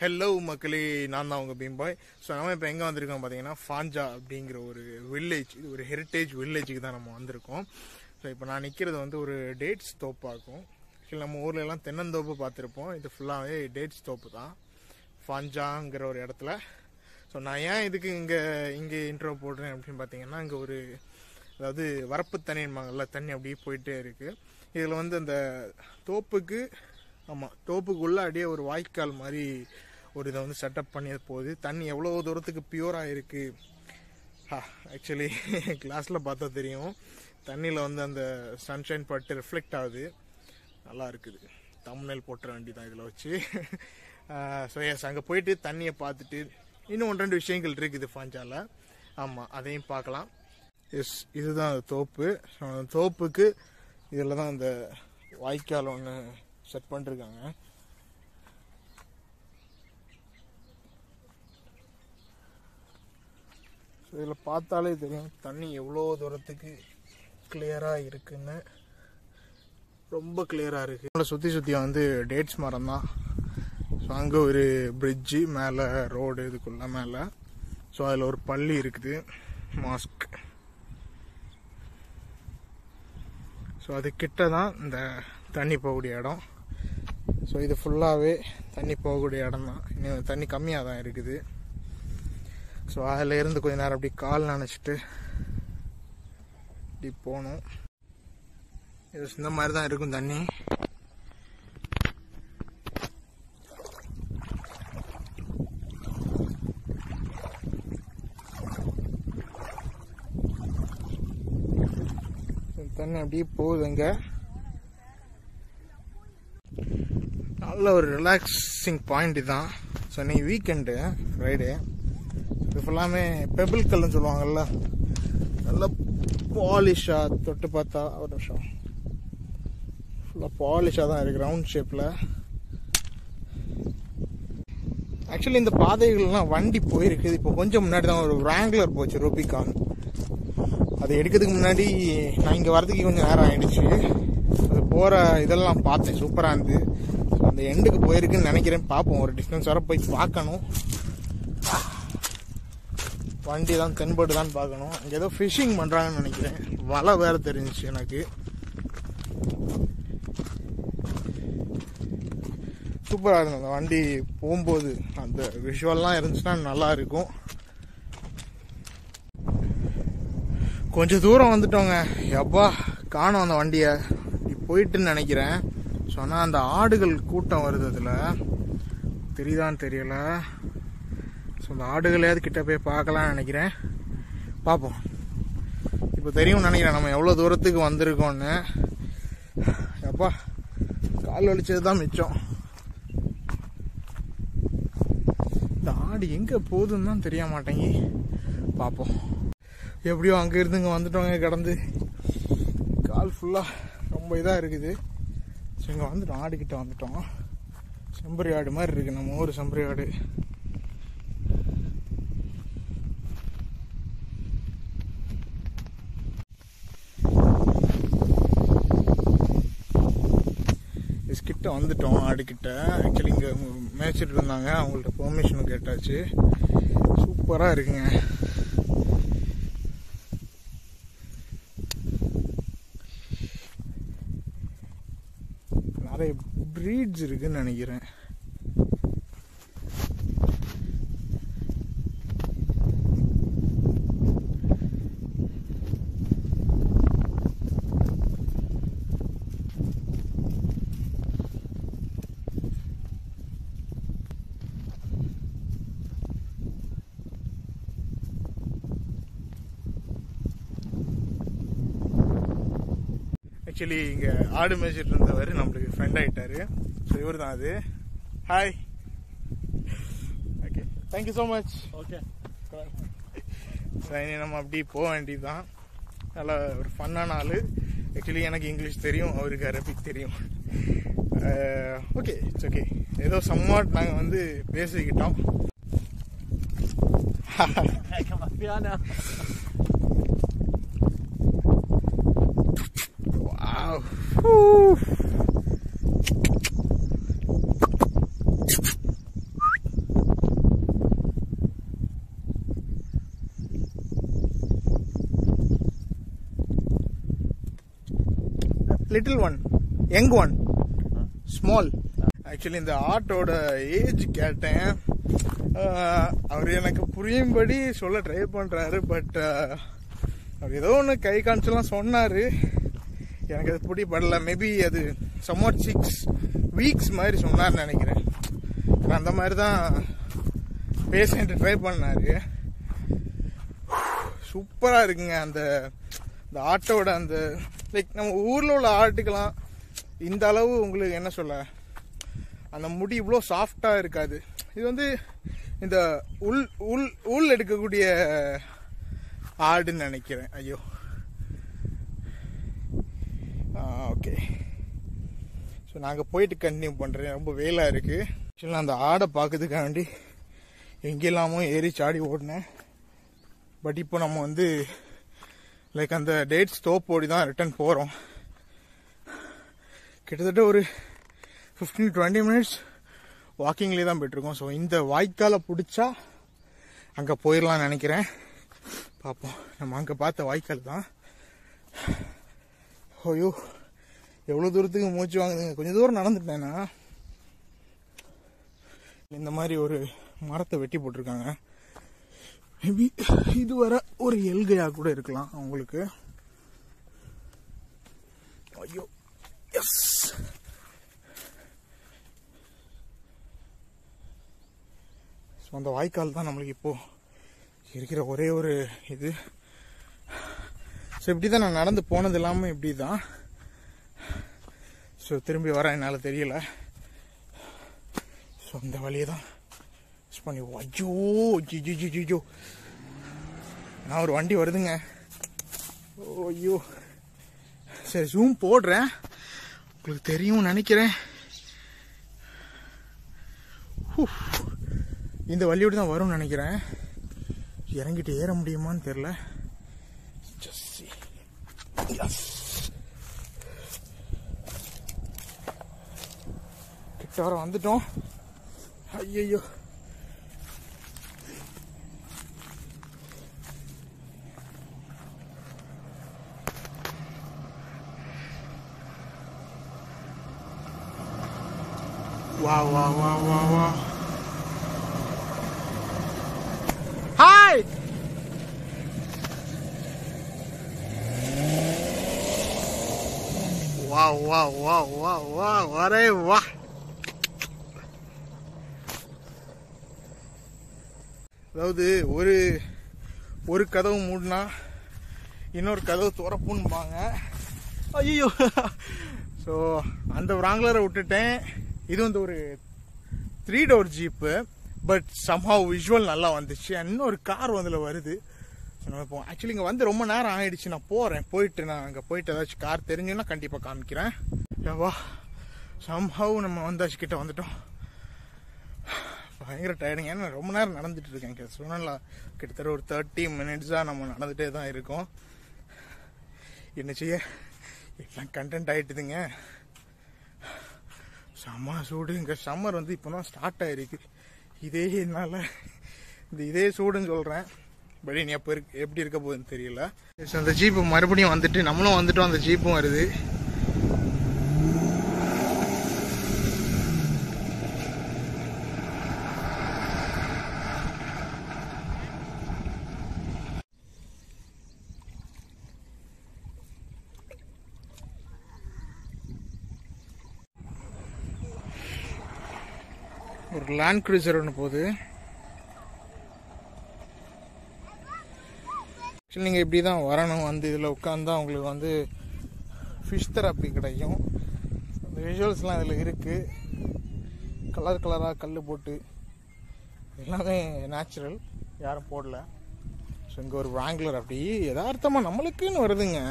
Hello மக்களே, நான் தான் உங்கள் பீம்பாய். ஸோ நம்ம இப்போ எங்கே வந்திருக்கோம் பார்த்தீங்கன்னா, ஃபாஞ்சா அப்படிங்கிற ஒரு வில்லேஜ், இது ஒரு ஹெரிட்டேஜ் வில்லேஜுக்கு தான் நம்ம வந்திருக்கோம். ஸோ இப்போ நான் நிற்கிறது வந்து ஒரு டேட்ஸ் தோப்பாகும். ஆக்சுவலி நம்ம ஊரில் எல்லாம் தென்னந்தோப்பு பார்த்துருப்போம், இது ஃபுல்லாகவே டேட்ஸ் தோப்பு தான் ஃபாஞ்சாங்கிற ஒரு இடத்துல. ஸோ நான் ஏன் இதுக்கு இங்கே இன்ட்ரோ போடுறேன் அப்படின்னு பார்த்தீங்கன்னா, இங்கே ஒரு அதாவது வரப்பு தண்ணின்பாங்கல்ல, தண்ணி அப்படியே போயிட்டே இருக்குது. இதில் வந்து அந்த தோப்புக்கு தோப்புக்குள்ளே அப்படியே ஒரு வாய்க்கால் மாதிரி ஒரு இதை வந்து செட்டப் பண்ணி போகுது. தண்ணி எவ்வளோ தூரத்துக்கு பியூராக இருக்குது. ஆக்சுவலி கிளாஸில் பார்த்தா தெரியும், தண்ணியில் வந்து அந்த சன்ஷைன் பட்டு ரிஃப்ளெக்ட் ஆகுது, நல்லா இருக்குது. தம்ப்நெயில் போட்டுற வேண்டியதான் இதில் வச்சு. ஸோ எஸ், அங்கே போயிட்டு தண்ணியை பார்த்துட்டு இன்னும் 1-2 விஷயங்கள் இருக்குது ஃபாஞ்சாவில். ஆமாம், அதையும் பார்க்கலாம். எஸ், இதுதான் அந்த தோப்பு. தோப்புக்கு இதில் தான் அந்த வாய்க்கால் ஒன்று செட் பண்ணிருக்காங்க. ஸோ இதில் பார்த்தாலே தெரியும் தண்ணி எவ்வளோ தூரத்துக்கு கிளியராக இருக்குன்னு. ரொம்ப கிளியராக இருக்குது. சுற்றி வந்து டேட்ஸ் மரம் தான். ஸோ அங்கே ஒரு பிரிட்ஜு, மேலே ரோடு, இதுக்குள்ள மேலே. ஸோ அதில் ஒரு பள்ளி இருக்குது, மாஸ்க். ஸோ அது கிட்ட தான் இந்த தண்ணி போகக்கூடிய இடம். ஸோ இது ஃபுல்லாகவே தண்ணி போகக்கூடிய இடம் தான். இன்னும் தண்ணி கம்மியாக தான் இருக்குது. ஸோ அதில் இருந்து கொஞ்ச நேரம் அப்படி கால் நனைச்சிட்டு இப்படி போகணும். இந்த மாதிரி தான் இருக்கும் தண்ணி. தண்ணி அப்படியே போகுதுங்க. நல்ல ஒரு ரிலாக்ஸிங் பாயிண்ட் தான். ஸோ இன்னைக்கு வீக்கெண்டு, ஃப்ரைடே. இது ஃபுல்லாமே பெபிள் கல்லுன்னு சொல்லுவாங்கல்ல, நல்லா பாலிஷாக தொட்டு பார்த்தா ஒரு நிமிஷம் ஃபுல்லாக பாலிஷாக தான் இருக்குது, ரவுண்ட் ஷேப்பில். ஆக்சுவலி இந்த பாதைகள்லாம் வண்டி போயிருக்குது. இப்போ கொஞ்சம் முன்னாடி தான் ஒரு Wrangler போச்சு, ரூபிகான். அது எடுக்கிறதுக்கு முன்னாடி நான் இங்கே வரதுக்கு கொஞ்சம் நேரம் ஆயிடுச்சு. அது போகிற இதெல்லாம் பார்த்தேன், சூப்பராக இருந்து. அந்த எண்டுக்கு போயிருக்குன்னு நினைக்கிறேன். பார்ப்போம், ஒரு டிஸ்டன்ஸ் வர போய் பார்க்கணும். வண்டி தான் தென்பட்டு தான் பார்க்கணும். அங்கே ஏதோ ஃபிஷிங் பண்ணுறாங்கன்னு நினைக்கிறேன். வலை வேறு தெரிஞ்சிச்சு எனக்கு. சூப்பராக இருக்கும் அந்த வண்டி போகும்போது. அந்த விஷுவல்லாம் இருந்துச்சுன்னா நல்லா இருக்கும். கொஞ்சம் தூரம் வந்துட்டோங்க. எப்பா காணோம் அந்த வண்டியை. போயிட்டுன்னு நினைக்கிறேன். சொன்னால் அந்த ஆடுகள் கூட்டம் வருது, அதில் தெரியுதான்னு தெரியல. ஸோ அந்த ஆடுகளையாவது கிட்ட போய் பார்க்கலான்னு நினைக்கிறேன். பார்ப்போம். இப்போ தெரியும்னு நினைக்கிறேன் நம்ம எவ்வளோ தூரத்துக்கு வந்திருக்கோன்னு. எப்பா கால் வலிச்சது தான் மிச்சம். இந்த ஆடு எங்கே போகுதுன்னு தான் தெரிய மாட்டேங்கி. பார்ப்போம். எப்படியோ அங்கே இருந்து இங்கே வந்துட்டோங்க. கடந்து கால் ஃபுல்லாக ரொம்ப இதாக இருக்குது. ஸோ இங்கே வந்துட்டோம், ஆடுகிட்ட வந்துட்டோம். செம்பரி ஆடு மாதிரி இருக்குது, நம்ம ஊர் செம்பரி ஆடு. கிட்ட வந்துட்டோம், ஆடுகிட்ட. ஆக்சுவலி இங்கே மேய்ச்சிட்டு இருந்தாங்க, அவங்கள்ட்ட பெர்மிஷனும் கேட்டாச்சு. சூப்பராக இருக்குங்க. நிறைய ப்ரீட்ஸ் இருக்குன்னு நினைக்கிறேன். ஆக்சுவலி இங்கே ஆடு மேய்ச்சிட்டு இருந்தவர் நம்மளுக்கு ஃப்ரெண்ட் ஆகிட்டாரு. ஸோ இவர் தான் அது. Hi. Okay, thank you so much. Okay, நம்ம அப்படி போக வேண்டியது தான். நல்லா ஒரு ஃபன்னான ஆள். ஆக்சுவலி எனக்கு இங்கிலீஷ் தெரியும், அவருக்கு அரபிக் தெரியும். Okay, it's okay. ஏதோ சம்வாட் நாங்கள் வந்து பேசிக்கிட்டோம். Little one, young one, small. Actually இந்த ஆட்டோட ஏஜ் கேட்டேன். அவர் எனக்கு புரியும்படி சொல்ல ட்ரை பண்றாரு. பட் அவர் ஏதோ ஒன்று கை காமிச்செல்லாம் சொன்னாரு. எனக்கு அது பிடிப்படல. மேபி அது சம்வாட் 6 வீக்ஸ் மாதிரி சொன்னார்னு நினைக்கிறேன். அந்த மாதிரி தான் பேசிட்டு ட்ரை பண்ணாரு. சூப்பரா இருக்குங்க அந்த ஆட்டோட அந்த லைக் நம்ம ஊர்ல உள்ள ஆட்டுக்கெல்லாம் இந்த அளவு உங்களுக்கு என்ன சொல்ல, அந்த முடி இவ்வளோ சாஃப்டா இருக்காது. இது வந்து இந்த உள் எடுக்கக்கூடிய ஆடுன்னு நினைக்கிறேன். ஐயோ, ஓகே. ஸோ நாங்கள் போயிட்டு கண்டினியூ பண்ணுறேன். ரொம்ப வெயிலாக இருக்குது. ஆக்சுவலாக அந்த ஆடை பார்க்கறதுக்காக வேண்டி எங்கெல்லாமோ ஏறி சாடி ஓடினேன். பட் இப்போ நம்ம வந்து லைக் அந்த டேட்ஸ் ஸ்டாப் ஓடி தான் ரிட்டர்ன் போகிறோம். கிட்டத்தட்ட ஒரு 15-20 மினிட்ஸ் வாக்கிங்லேயே தான் போயிட்டுருக்கோம். ஸோ இந்த வாய்க்காலை பிடிச்சா அங்கே போயிடலாம்னு நினைக்கிறேன். பார்ப்போம். நம்ம அங்கே பார்த்த வாய்க்கால் தான். ஐயோ, எவ்வளோ தூரத்துக்கு மூச்சு வாங்குதுங்க. கொஞ்சம் தூரம் நடந்துட்டேன்னா இந்த மாதிரி ஒரு மரத்தை வெட்டி போட்டிருக்காங்க. மேபி இது வர ஒரு எல்கையாக கூட இருக்கலாம் அவங்களுக்கு. ஐயோ, எஸ். ஸோ அந்த வாய்க்கால் தான் நம்மளுக்கு இப்போ இருக்கிற ஒரே ஒரு இது. ஸோ இப்படி தான் நான் நடந்து போனது இல்லாமல் இப்படி தான். ஸோ திரும்பி வர என்னால் தெரியல. ஸோ இந்த வழியை தான் யூஸ் பண்ணி. ஐயோ ஜிஜோ, நான் ஒரு வண்டி வருதுங்க. ஐயோ, சரி ஜூம் போடுறேன், உங்களுக்கு தெரியும் நினைக்கிறேன். இந்த வழியோடு தான் வரும்னு நினைக்கிறேன். இறங்கிட்டு ஏற முடியுமான்னு தெரியல. கிட்ட வர வந்துட்டோம். ஐயோ, வா வா வா வா வா. ஹாய். வா வா வா வா வா அரே வா. அதாவது ஒரு கதவு மூடினா இன்னொரு கதவு திறப்புன்பாங்க. ஐயோ, ஸோ அந்த ராங்லரை விட்டுட்டேன். இது வந்து ஒரு 3 door jeep. But somehow visual நல்லா வந்துச்சு. இன்னொரு கார் வந்து வருது. ஸோ நம்ம இப்போ ஆக்சுவலி இங்கே வந்து ரொம்ப நேரம் ஆகிடுச்சு. நான் போயிட்டு நான் அங்கே போயிட்டு ஏதாச்சும் கார் தெரிஞ்சுன்னா கண்டிப்பாக காமிக்கிறேன். வா, சம்ஹவ் நம்ம வந்தாச்சு, கிட்ட வந்துட்டோம். பயங்கர டயர்டுங்க. ஏன்னா ரொம்ப நேரம் நடந்துட்டு இருக்கேன். சொன்னா கிட்டத்தட்ட ஒரு 30 மினிட்ஸாக நம்ம நடந்துகிட்டே தான் இருக்கோம். என்ன செய்ய, எல்லாம் கண்டென்ட் ஆகிட்டுதுங்க. செம்ம சூடு. இங்கே சம்மர் வந்து இப்போ தான் ஸ்டார்ட் ஆகிருக்கு. இதே சூடுன்னு சொல்கிறேன். பட் நீ அப்போ எப்படி இருக்க போகுதுன்னு தெரியல. அந்த ஜீப்பு மறுபடியும் வந்துட்டு நம்மளும் வந்துட்டோம். அந்த ஜீப்பும் வருது. ஒரு லேண்ட் க்ரூசர் ஒன்று போகுது. ஆக்சுவலி நீங்கள் இப்படி தான் வரணும். வந்து இதில் உட்காந்தா உங்களுக்கு வந்து ஃபிஷ் தெரப்பி கிடைக்கும். அந்த விஷுவல்ஸ்லாம் இதில் இருக்குது. கலர் கலராக கல் போட்டு எல்லாமே நேச்சுரல், யாரும் போடல. ஸோ இங்கே ஒரு வாங்லர் அப்படி யதார்த்தமாக நம்மளுக்குன்னு வருதுங்க.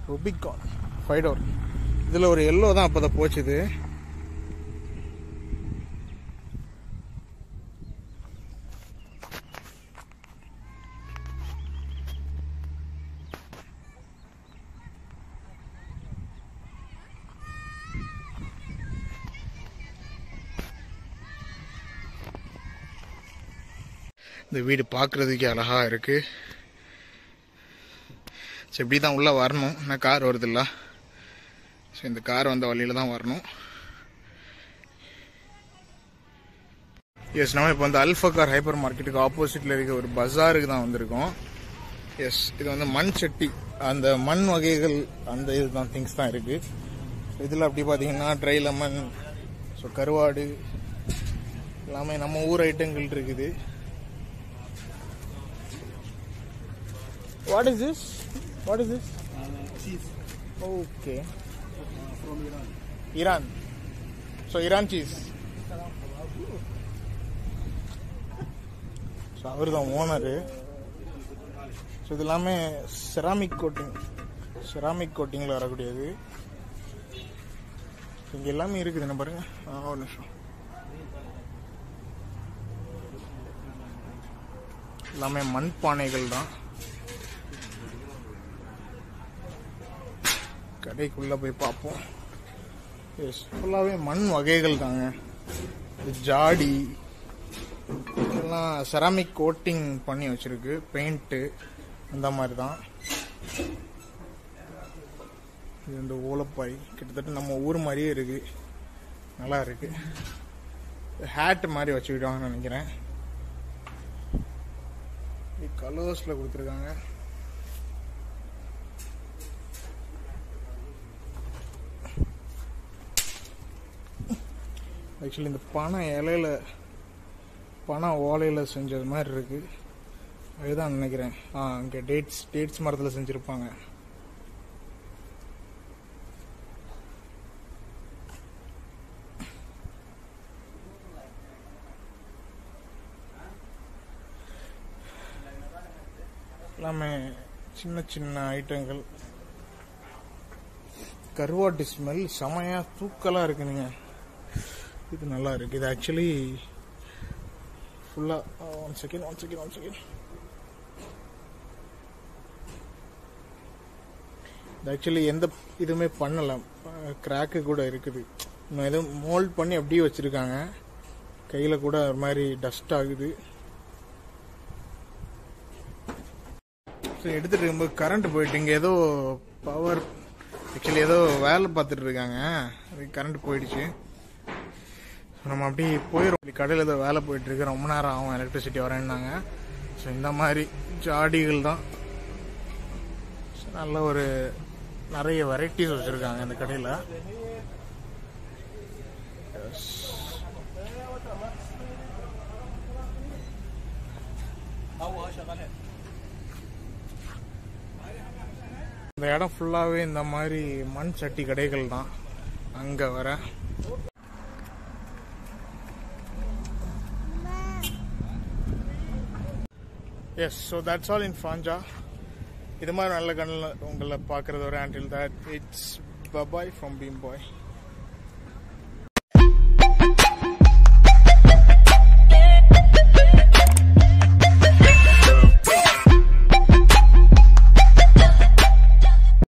ருபிகான் 5 டோர். இதில் ஒரு எல்லோ தான் அப்போ தான் போச்சுது. இந்த வீடு பார்க்குறதுக்கே அழகாக இருக்குது. ஸோ இப்படி தான் உள்ளே வரணும். ஆனால் கார் வருதில்ல. ஸோ இந்த கார் வந்த வழியில் தான் வரணும். எஸ், நம்ம இப்போ வந்து அல்ஃபகார் ஹைப்பர் மார்க்கெட்டுக்கு ஆப்போசிட்டில் இருக்க ஒரு பஜாருக்கு தான் வந்திருக்கோம். எஸ், இது வந்து மண் சட்டி, அந்த மண் வகைகள், அந்த இதுதான் திங்ஸ் தான் இருக்குது. இதில் அப்படி பார்த்தீங்கன்னா ட்ரை லெமன், ஸோ கருவாடு எல்லாமே நம்ம ஊர் ஐட்டங்கள் இருக்குது. What is this? What is this? Cheese. Okay. From Iran. Iran. So Iran cheese. So அவர் தான் ஓனரு. ஸோ இது எல்லாமே செராமிக் கோட்டிங்கில் வரக்கூடியது. இங்கே எல்லாமே இருக்குது. என்ன பாருங்க, ஒரு நிமிஷம். எல்லாமே மண் பானைகள் தான். கடைக்குள்ளே போய் பார்ப்போம். எஸ், ஃபுல்லாகவே மண் வகைகள் தாங்க. ஜாடி இதெல்லாம் செராமிக் கோட்டிங் பண்ணி வச்சிருக்கு, பெயிண்ட்டு அந்த மாதிரி தான். இது இந்த ஓலப்பாய் கிட்டத்தட்ட நம்ம ஊர் மாதிரியே இருக்கு, நல்லா இருக்கு. ஹேட் மாதிரி வச்சுக்கிட்டாங்கன்னு நினைக்கிறேன். கலர்ஸ்ல கொடுத்துருக்காங்க. ஆக்சுவலி இந்த பனை ஓலையில செஞ்சது மாதிரி இருக்கு. அதுதான் நினைக்கிறேன். இங்கே டேட்ஸ் மரத்தில் செஞ்சுருப்பாங்க. எல்லாமே சின்ன சின்ன ஐட்டங்கள். கருவாட்டு ஸ்மெல் செமையா தூக்கலா இருக்குங்க. இது நல்லா இருக்கு. இது ஆக்சுவலி ஃபுல்லா ஒன் செகண்ட். இது ஆக்சுவலி எந்த இதுவுமே பண்ணல, கிராக்கு கூட இருக்குது. இன்னும் எதுவும் மோல்ட் பண்ணி அப்படியே வச்சிருக்காங்க. கையில கூட ஒரு மாதிரி டஸ்ட் ஆகுது. எடுத்துட்டு இருக்கும்போது கரண்ட் போயிட்டு, இங்க ஏதோ பவர் ஆக்சுவலி ஏதோ வேலை பார்த்துட்டு இருக்காங்க, அது கரண்ட் போயிடுச்சு. நம்ம அப்படி போயிடும். கடையில் ஏதோ வேலை போயிட்டு இருக்கு, ரொம்ப நேரம் ஆகும் எலக்ட்ரிசிட்டி வரேன்னாங்க. ஸோ இந்த மாதிரி ஜாடிகள் தான். நல்ல ஒரு நிறைய வெரைட்டிஸ் வச்சிருக்காங்க இந்த கடையில். இந்த இடம் ஃபுல்லாகவே இந்த மாதிரி மண் சட்டி கடைகள் தான் அங்கே வர. Yes, so that's all in ஃபாஞ்சா. இது மாதிரி நல்ல கண்ணில் உங்களை பார்க்குறது ஒரு until that it's bye-bye from Beam Boy.